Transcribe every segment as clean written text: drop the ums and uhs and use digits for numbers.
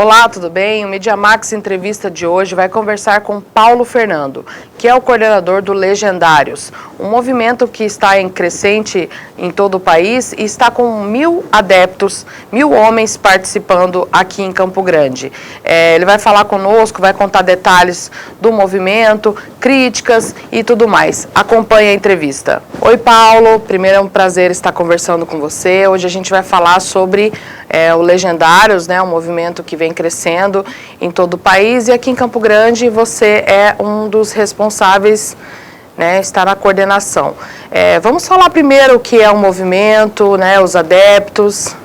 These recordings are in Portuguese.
Olá, tudo bem? O MediaMax Entrevista de hoje vai conversar com Paulo Fernando, que é o coordenador do Legendários, um movimento que está em crescente em todo o país e está com 1.000 adeptos, 1.000 homens participando aqui em Campo Grande. Ele vai falar conosco, vai contar detalhes do movimento, críticas e tudo mais. Acompanhe a entrevista. Oi, Paulo. Primeiro é um prazer estar conversando com você. Hoje a gente vai falar sobre o Legendários, né, um movimento que vem crescendo em todo o país, e aqui em Campo Grande você é um dos responsáveis, né, está na coordenação. Vamos falar primeiro o que é o movimento, né, os adeptos.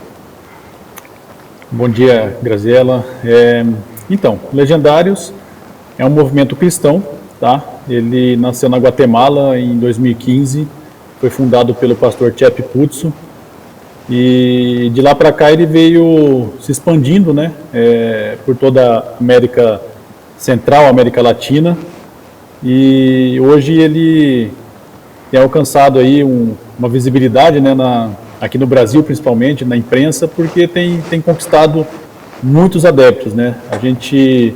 Bom dia, Graziela. Então, Legendários é um movimento cristão, tá? Ele nasceu na Guatemala em 2015, foi fundado pelo pastor Chep Putso. E de lá para cá ele veio se expandindo, né, por toda a América Central, América Latina, e hoje ele tem alcançado aí uma visibilidade, né, aqui no Brasil principalmente, na imprensa, porque tem conquistado muitos adeptos, né. A gente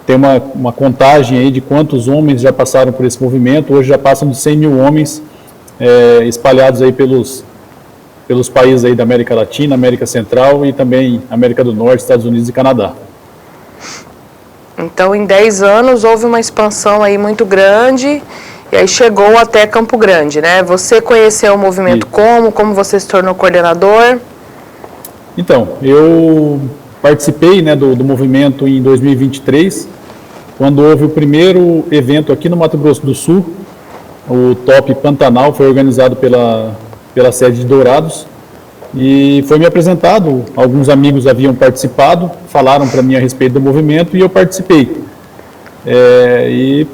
tem uma contagem aí de quantos homens já passaram por esse movimento. Hoje já passam de 100 mil homens espalhados aí pelos países aí da América Latina, América Central e também América do Norte, Estados Unidos e Canadá. Então, em 10 anos, houve uma expansão aí muito grande e aí chegou até Campo Grande, né? Você conheceu o movimento como você se tornou coordenador? Então, eu participei, né, do movimento em 2023, quando houve o primeiro evento aqui no Mato Grosso do Sul, o Top Pantanal, foi organizado pela sede de Dourados, e foi me apresentado, alguns amigos haviam participado, falaram para mim a respeito do movimento e eu participei. E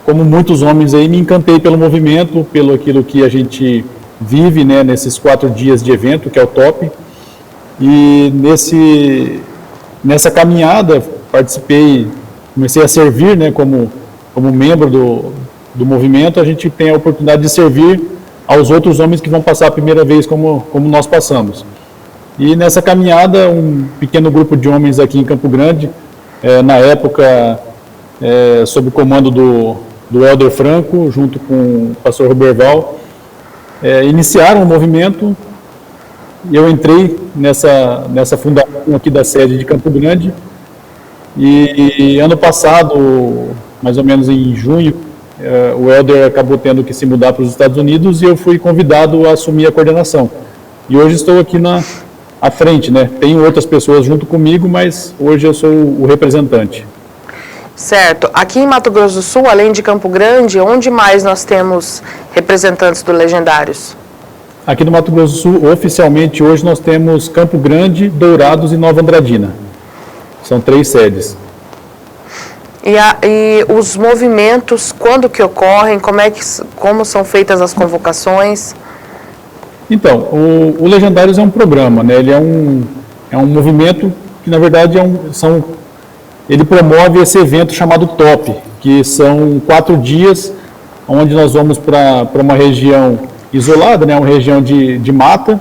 como muitos homens aí, me encantei pelo movimento, pelo aquilo que a gente vive, né, nesses 4 dias de evento, que é o Top. E nessa caminhada participei, comecei a servir, né, como membro do movimento. A gente tem a oportunidade de servir aos outros homens que vão passar a primeira vez como nós passamos. E nessa caminhada, um pequeno grupo de homens aqui em Campo Grande, na época, sob o comando do Helder Franco, junto com o pastor Roberval, iniciaram o movimento. Eu entrei nessa fundação aqui da sede de Campo Grande, e ano passado, mais ou menos em junho, o Helder acabou tendo que se mudar para os Estados Unidos e eu fui convidado a assumir a coordenação. E hoje estou aqui à frente, né? Tenho outras pessoas junto comigo, mas hoje eu sou o representante. Certo. Aqui em Mato Grosso do Sul, além de Campo Grande, onde mais nós temos representantes do Legendários? Aqui no Mato Grosso do Sul, oficialmente, hoje nós temos Campo Grande, Dourados e Nova Andradina. São 3 sedes. E os movimentos, quando que ocorrem, como são feitas as convocações? Então, o Legendários é um programa, né? Ele é um movimento que, na verdade, ele promove esse evento chamado Top, que são 4 dias, onde nós vamos para uma região isolada, né? Uma região de mata,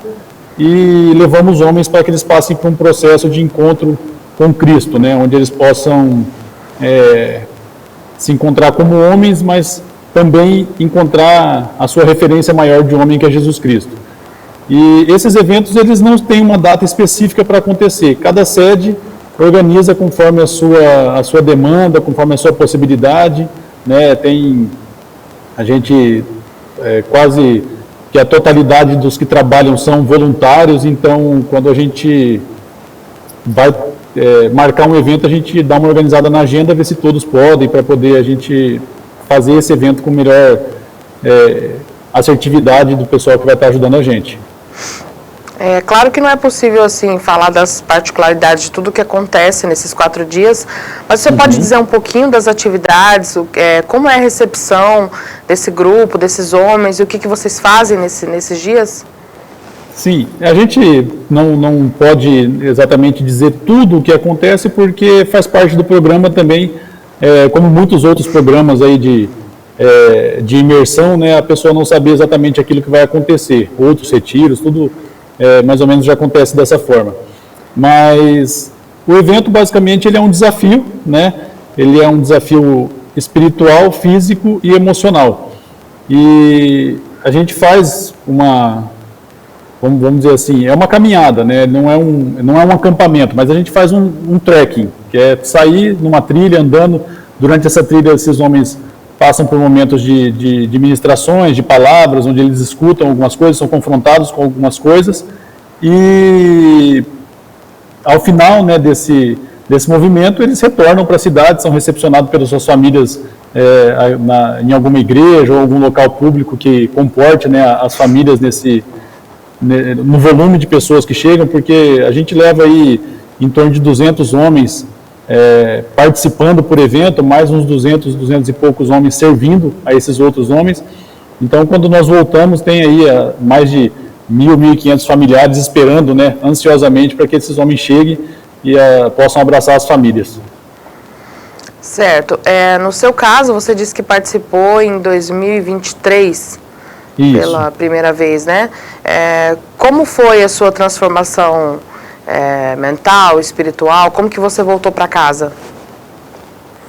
e levamos homens para que eles passem por um processo de encontro com Cristo, né? Onde eles possam se encontrar como homens, mas também encontrar a sua referência maior de homem, que é Jesus Cristo. E esses eventos, eles não têm uma data específica para acontecer. Cada sede organiza conforme a sua demanda, conforme a sua possibilidade, né? A gente, quase que a totalidade dos que trabalham são voluntários, então quando a gente vai marcar um evento, a gente dá uma organizada na agenda, ver se todos podem, para poder a gente fazer esse evento com melhor assertividade do pessoal que vai estar ajudando a gente. É claro que não é possível assim falar das particularidades de tudo que acontece nesses 4 dias, mas você pode dizer um pouquinho das atividades, como é a recepção desse grupo, desses homens, e o que vocês fazem nesses dias? Sim, a gente não pode exatamente dizer tudo o que acontece, porque faz parte do programa também, como muitos outros programas aí de imersão, né, a pessoa não saber exatamente aquilo que vai acontecer. Outros retiros, tudo mais ou menos já acontece dessa forma. Mas O evento, basicamente, ele é um desafio, né? Ele é um desafio espiritual, físico e emocional. E a gente faz vamos dizer assim, é uma caminhada, né? Não é um acampamento, mas a gente faz um trekking, que é sair numa trilha, andando. Durante essa trilha, esses homens passam por momentos de ministrações, de palavras, onde eles escutam algumas coisas, são confrontados com algumas coisas, e ao final, né, desse movimento, eles retornam para a cidade, são recepcionados pelas suas famílias em alguma igreja ou algum local público que comporte, né, as famílias no volume de pessoas que chegam, porque a gente leva aí em torno de 200 homens participando por evento, mais uns 200 e poucos homens servindo a esses outros homens. Então, quando nós voltamos, tem aí mais de 1.500 familiares esperando, né, ansiosamente para que esses homens cheguem e possam abraçar as famílias. Certo. No seu caso, você disse que participou em 2023, Isso. Pela primeira vez, né? Como foi a sua transformação mental, espiritual? Como que você voltou para casa?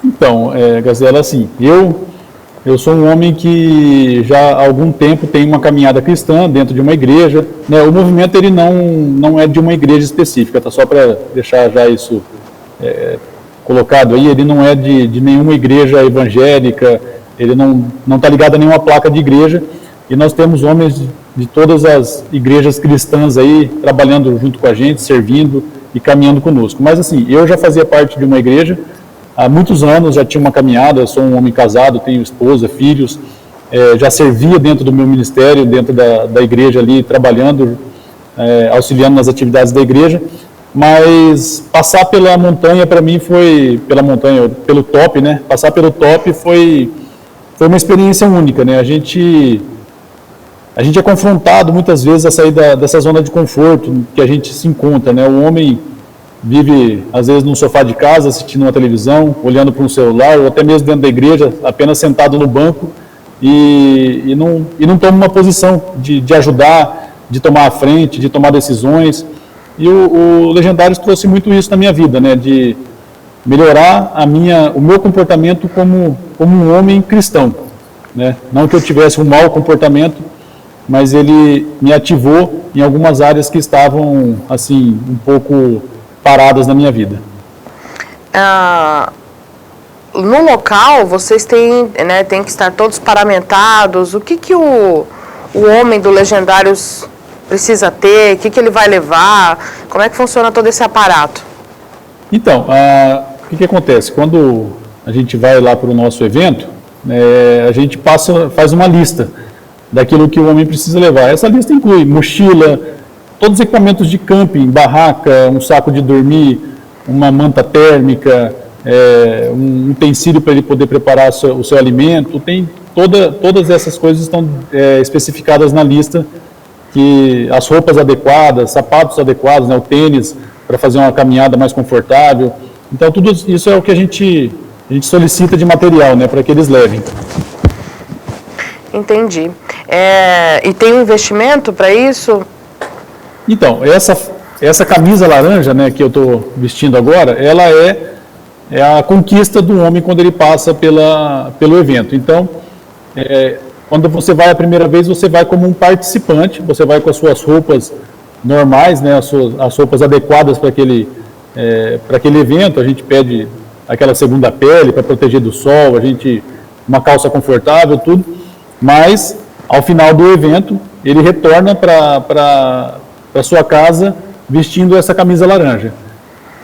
Então, Gazela, assim, eu sou um homem que já há algum tempo tem uma caminhada cristã dentro de uma igreja, né? O movimento ele não é de uma igreja específica, tá? Só para deixar já isso colocado aí, ele não é de nenhuma igreja evangélica, ele não está ligado a nenhuma placa de igreja, e nós temos homens de todas as igrejas cristãs aí trabalhando junto com a gente, servindo e caminhando conosco. Mas assim, eu já fazia parte de uma igreja há muitos anos, já tinha uma caminhada, sou um homem casado, tenho esposa, filhos, já servia dentro do meu ministério, dentro da igreja ali, trabalhando, auxiliando nas atividades da igreja, mas passar pela montanha para mim pelo top, né? Passar pelo top foi uma experiência única, né? A gente é confrontado muitas vezes a sair dessa zona de conforto que a gente se encontra, né? O homem vive, às vezes, num sofá de casa, assistindo uma televisão, olhando para um celular, ou até mesmo dentro da igreja, apenas sentado no banco, e não toma uma posição de ajudar, de tomar a frente, de tomar decisões. E o Legendários trouxe muito isso na minha vida, né? De melhorar o meu comportamento como um homem cristão, né? Não que eu tivesse um mau comportamento, mas ele me ativou em algumas áreas que estavam, assim, um pouco paradas na minha vida. No local, vocês têm que estar todos paramentados. O que o homem do Legendários precisa ter? O que ele vai levar? Como é que funciona todo esse aparato? Então, o que acontece? Quando a gente vai lá para o nosso evento, a gente faz uma lista daquilo que o homem precisa levar. Essa lista inclui mochila, todos os equipamentos de camping, barraca, um saco de dormir, uma manta térmica, um utensílio para ele poder preparar o seu alimento. Tem todas essas coisas estão especificadas na lista, que as roupas adequadas, sapatos adequados, né, o tênis para fazer uma caminhada mais confortável. Então tudo isso é o que a gente solicita de material, né, para que eles levem. Entendi. E tem um investimento para isso? Então, essa camisa laranja, né, que eu estou vestindo agora, ela é a conquista do homem quando ele passa pelo evento. Então, quando você vai a primeira vez, você vai como um participante, você vai com as suas roupas normais, né, as roupas adequadas para aquele evento. A gente pede aquela segunda pele para proteger do sol, uma calça confortável, tudo. Mas, ao final do evento, ele retorna para sua casa vestindo essa camisa laranja.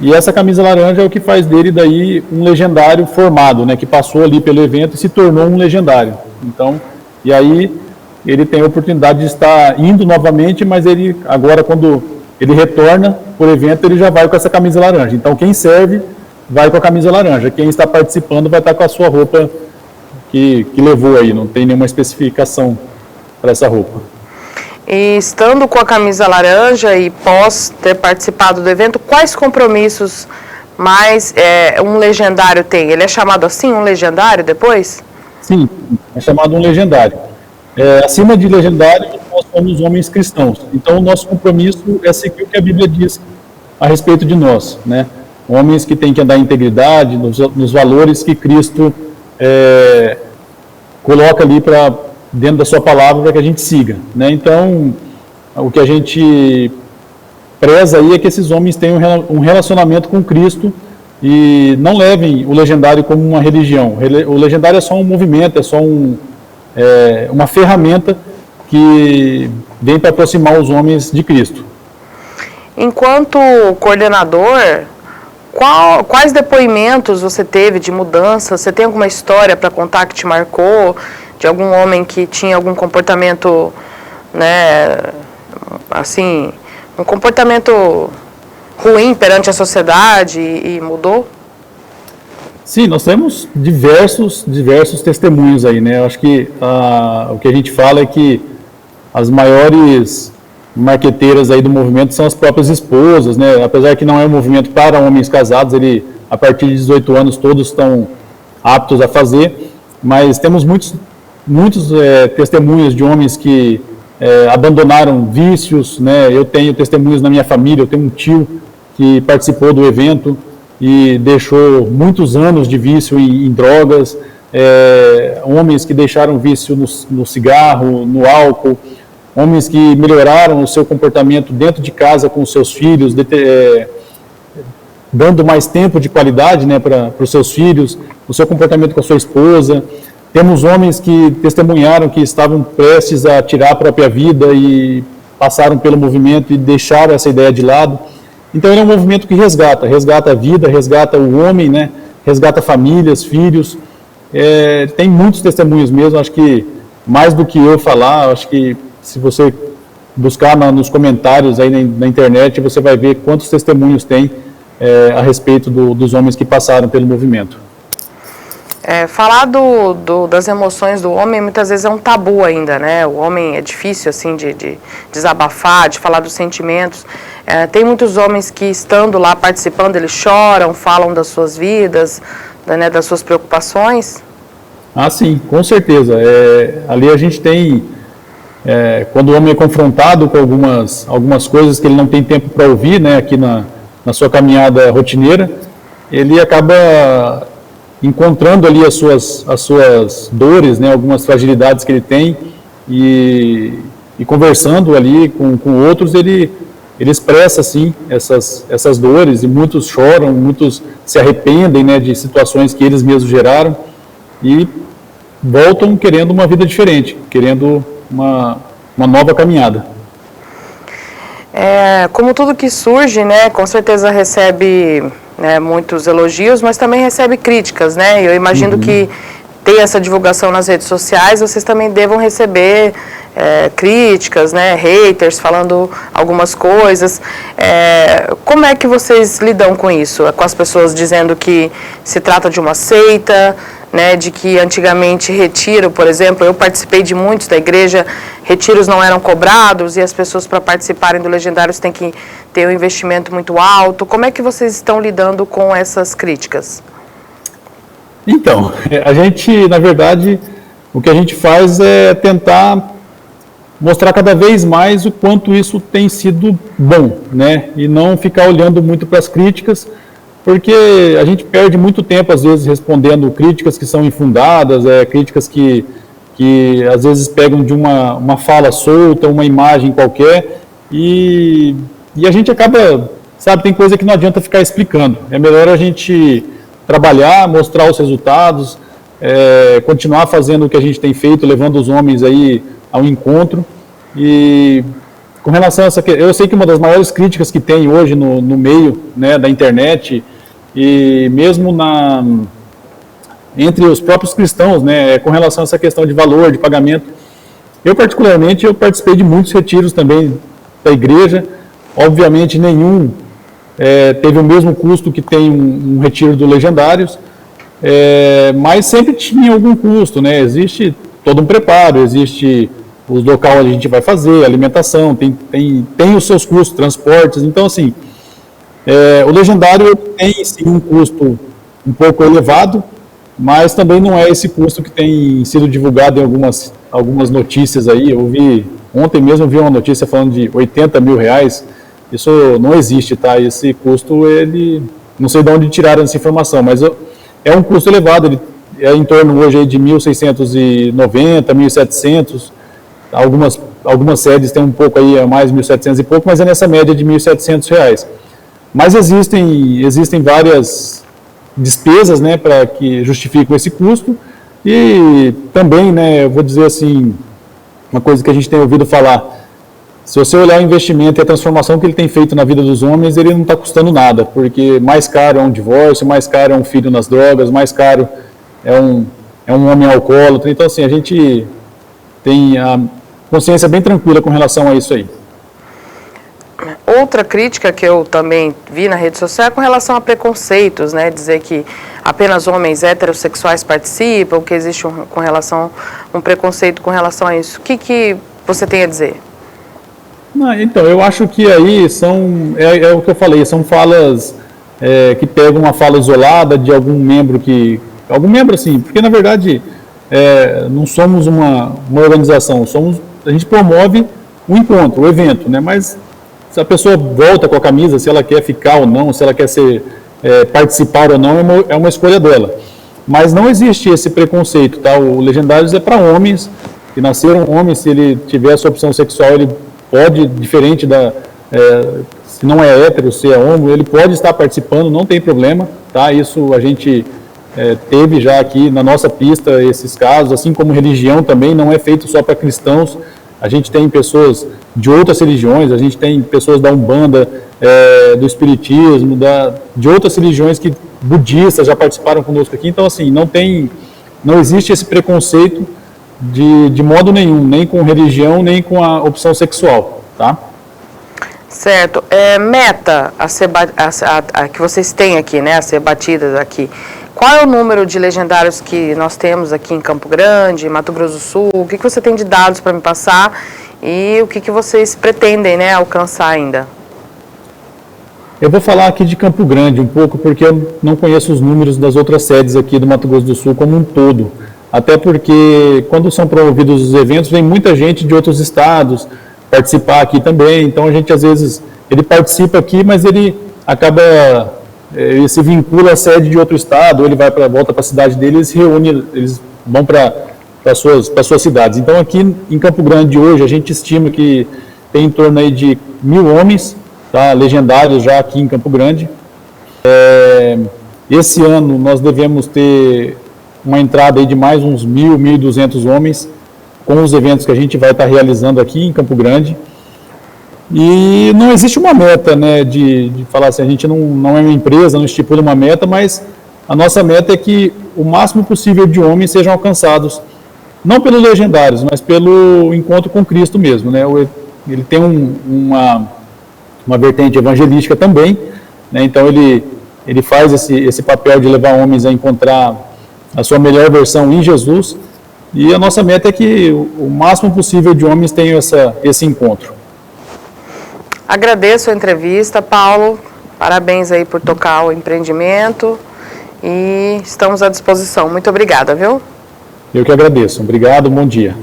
E essa camisa laranja é o que faz dele daí um legendário formado, né, que passou ali pelo evento e se tornou um legendário. Então, e aí ele tem a oportunidade de estar indo novamente, mas ele agora, quando ele retorna por evento, ele já vai com essa camisa laranja. Então, quem serve vai com a camisa laranja, quem está participando vai estar com a sua roupa que levou aí, não tem nenhuma especificação para essa roupa. E estando com a camisa laranja e pós ter participado do evento, quais compromissos mais um legendário tem? Ele é chamado assim, um legendário depois? Sim, é chamado um legendário. Acima de legendário, nós somos homens cristãos. Então, o nosso compromisso é seguir o que a Bíblia diz a respeito de nós, né? homens que têm que andar em integridade, nos valores que Cristo coloca ali dentro da sua palavra para que a gente siga, né? Então, o que a gente preza aí é que esses homens tenham um relacionamento com Cristo e não levem o legendário como uma religião. O legendário é só um movimento, é só uma ferramenta que vem para aproximar os homens de Cristo. Enquanto coordenador, quais depoimentos você teve de mudança? Você tem alguma história para contar que te marcou? De algum homem que tinha algum comportamento, né, assim, um comportamento ruim perante a sociedade e mudou? Sim, nós temos diversos testemunhos aí, né? Eu acho que o que a gente fala é que as maiores marqueteiras aí do movimento são as próprias esposas, né? Apesar que não é um movimento para homens casados, a partir de 18 anos todos estão aptos a fazer, mas temos muitos testemunhos de homens que abandonaram vícios, né? Eu tenho testemunhos na minha família, eu tenho um tio que participou do evento e deixou muitos anos de vício em drogas, homens que deixaram vício no cigarro, no álcool, homens que melhoraram o seu comportamento dentro de casa com os seus filhos, dando mais tempo de qualidade, né, para os seus filhos, o seu comportamento com a sua esposa. Temos homens que testemunharam que estavam prestes a tirar a própria vida e passaram pelo movimento e deixaram essa ideia de lado. Então ele é um movimento que resgata a vida, resgata o homem, né, resgata famílias, filhos. Tem muitos testemunhos mesmo, acho que mais do que eu falar, acho que se você buscar nos comentários aí na internet, você vai ver quantos testemunhos tem a respeito dos homens que passaram pelo movimento. Falar das emoções do homem muitas vezes é um tabu ainda, né? O homem é difícil assim de desabafar, de falar dos sentimentos. Tem muitos homens que, estando lá participando, eles choram, falam das suas vidas, né, das suas preocupações. Ah, sim, com certeza. Ali a gente tem, quando o homem é confrontado com algumas coisas que ele não tem tempo para ouvir, né, aqui na sua caminhada rotineira, ele acaba encontrando ali as suas dores, né, algumas fragilidades que ele tem, e conversando ali com outros, ele expressa assim essas dores, e muitos choram, muitos se arrependem, né, de situações que eles mesmos geraram e voltam querendo uma vida diferente, querendo uma nova caminhada. Como tudo que surge, né, com certeza recebe, né, muitos elogios, mas também recebe críticas, né? Eu imagino que tem essa divulgação nas redes sociais, vocês também devam receber críticas, né, haters falando algumas coisas. Como é que vocês lidam com isso? Com as pessoas dizendo que se trata de uma seita, né, de que antigamente retiro, por exemplo, eu participei de muitos da igreja, retiros não eram cobrados e as pessoas para participarem do Legendários têm que ter um investimento muito alto. Como é que vocês estão lidando com essas críticas? Então, a gente, na verdade, o que a gente faz é tentar mostrar cada vez mais o quanto isso tem sido bom, né, e não ficar olhando muito para as críticas, porque a gente perde muito tempo, às vezes, respondendo críticas que são infundadas, críticas que às vezes pegam de uma fala solta, uma imagem qualquer, e a gente acaba, sabe, tem coisa que não adianta ficar explicando. É melhor a gente trabalhar, mostrar os resultados, continuar fazendo o que a gente tem feito, levando os homens aí ao encontro. E com relação a essa, eu sei que uma das maiores críticas que tem hoje no meio, né, da internet, e mesmo entre os próprios cristãos, né, com relação a essa questão de valor, de pagamento. Eu, particularmente, participei de muitos retiros também da igreja. Obviamente, nenhum teve o mesmo custo que tem um retiro do Legendários, mas sempre tinha algum custo, né? Existe todo um preparo, existe os locais onde a gente vai fazer, alimentação, tem os seus custos, transportes. Então, assim, o Legendário tem sim um custo um pouco elevado, mas também não é esse custo que tem sido divulgado em algumas notícias aí. Ontem mesmo vi uma notícia falando de R$80 mil. Isso não existe, tá? Esse custo, ele não sei de onde tiraram essa informação, mas é um custo elevado, ele é em torno hoje aí de 1.690, 1.700, algumas sedes tem um pouco aí, mais 1.700 e pouco, mas é nessa média de R$1.700. Mas existem várias despesas, né, para que justificam esse custo, e também, né, eu vou dizer assim, uma coisa que a gente tem ouvido falar, se você olhar o investimento e a transformação que ele tem feito na vida dos homens, ele não está custando nada, porque mais caro é um divórcio, mais caro é um filho nas drogas, mais caro é um homem alcoólatra. Então, assim, a gente tem a consciência bem tranquila com relação a isso aí. Outra crítica que eu também vi na rede social é com relação a preconceitos, né? Dizer que apenas homens heterossexuais participam, que existe um preconceito com relação a isso. O que você tem a dizer? Não, então, eu acho que aí é o que eu falei, são falas que pegam uma fala isolada de algum membro assim, porque na verdade não somos uma organização, a gente promove o encontro, o evento, né? Mas se a pessoa volta com a camisa, se ela quer ficar ou não, se ela quer participar ou não, é uma escolha dela. Mas não existe esse preconceito, tá? O Legendários é para homens, que nasceram homens, se ele tiver essa opção sexual, ele pode, diferente se não é hétero, se é homo, ele pode estar participando, não tem problema, tá? Isso a gente teve já aqui na nossa pista esses casos, assim como religião também, não é feito só para cristãos, a gente tem pessoas de outras religiões, a gente tem pessoas da Umbanda, do Espiritismo, de outras religiões budistas já participaram conosco aqui, então assim, não existe esse preconceito de modo nenhum, nem com religião, nem com a opção sexual, tá? Certo. Meta que vocês têm aqui, né, a ser batidas aqui. Qual é o número de legendários que nós temos aqui em Campo Grande, Mato Grosso do Sul? O que você tem de dados para me passar e o que vocês pretendem, né, alcançar ainda? Eu vou falar aqui de Campo Grande um pouco, porque eu não conheço os números das outras sedes aqui do Mato Grosso do Sul como um todo. Até porque, quando são promovidos os eventos, vem muita gente de outros estados participar aqui também. Então, a gente, às vezes, ele participa aqui, mas ele acaba, ele se vincula à sede de outro estado, ou ele volta para a cidade dele, eles vão para suas cidades. Então, aqui em Campo Grande, hoje, a gente estima que tem em torno aí de 1.000 homens, tá, legendários já aqui em Campo Grande. Esse ano, nós devemos ter uma entrada aí de mais uns 1.000, 1.200 homens, com os eventos que a gente vai estar realizando aqui em Campo Grande. E não existe uma meta, né, de falar assim, a gente não é uma empresa, não estipula uma meta, mas a nossa meta é que o máximo possível de homens sejam alcançados, não pelos legendários, mas pelo encontro com Cristo mesmo, né? Ele tem uma vertente evangelística também, né? Então ele faz esse papel de levar homens a encontrar a sua melhor versão em Jesus, e a nossa meta é que o máximo possível de homens tenham esse encontro. Agradeço a entrevista, Paulo, parabéns aí por tocar o empreendimento e estamos à disposição. Muito obrigada, viu? Eu que agradeço. Obrigado, bom dia.